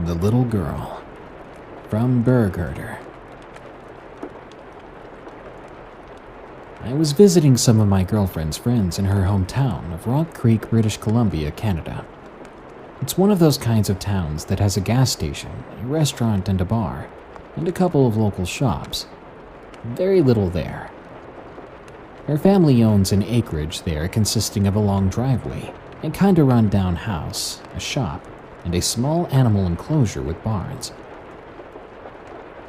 The Little Girl, from Bergherder. I was visiting some of my girlfriend's friends in her hometown of Rock Creek, British Columbia, Canada. It's one of those kinds of towns that has a gas station, a restaurant and a bar, and a couple of local shops. Very little there. Her family owns an acreage there consisting of a long driveway, a kinda run-down house, a shop, and a small animal enclosure with barns.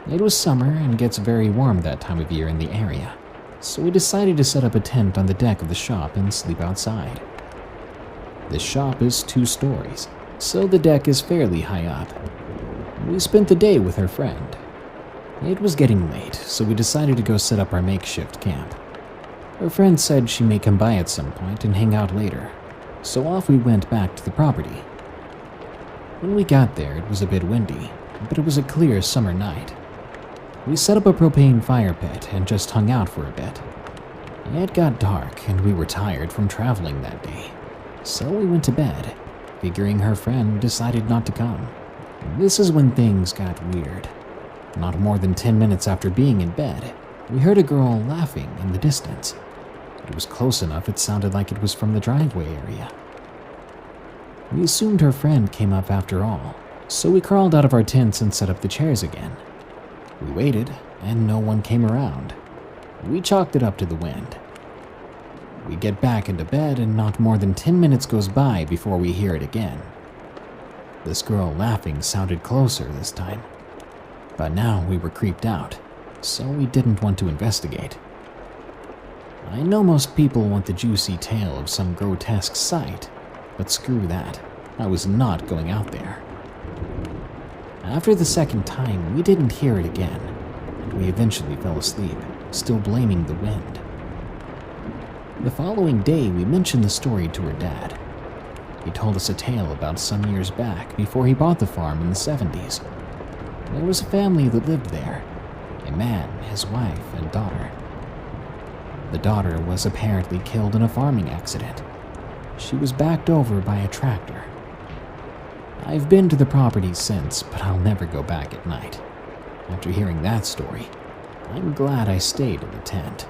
It was summer and gets very warm that time of year in the area, so we decided to set up a tent on the deck of the shop and sleep outside. The shop is 2 stories, so the deck is fairly high up. We spent the day with her friend. It was getting late, so we decided to go set up our makeshift camp. Her friend said she may come by at some point and hang out later, so off we went back to the property. When we got there, it was a bit windy, but it was a clear summer night. We set up a propane fire pit and just hung out for a bit. It got dark and we were tired from traveling that day, so we went to bed, figuring her friend decided not to come. This is when things got weird. Not more than 10 minutes after being in bed, we heard a girl laughing in the distance. It was close enough it sounded like it was from the driveway area. We assumed her friend came up after all, so we crawled out of our tents and set up the chairs again. We waited, and no one came around. We chalked it up to the wind. We get back into bed, and not more than 10 minutes goes by before we hear it again. This girl laughing sounded closer this time, but now we were creeped out, so we didn't want to investigate. I know most people want the juicy tale of some grotesque sight, but screw that, I was not going out there. After the second time, we didn't hear it again, and we eventually fell asleep, still blaming the wind. The following day, we mentioned the story to her dad. He told us a tale about some years back before he bought the farm in the 70s. There was a family that lived there, a man, his wife, and daughter. The daughter was apparently killed in a farming accident. She was backed over by a tractor. I've been to the property since, but I'll never go back at night. After hearing that story, I'm glad I stayed in the tent.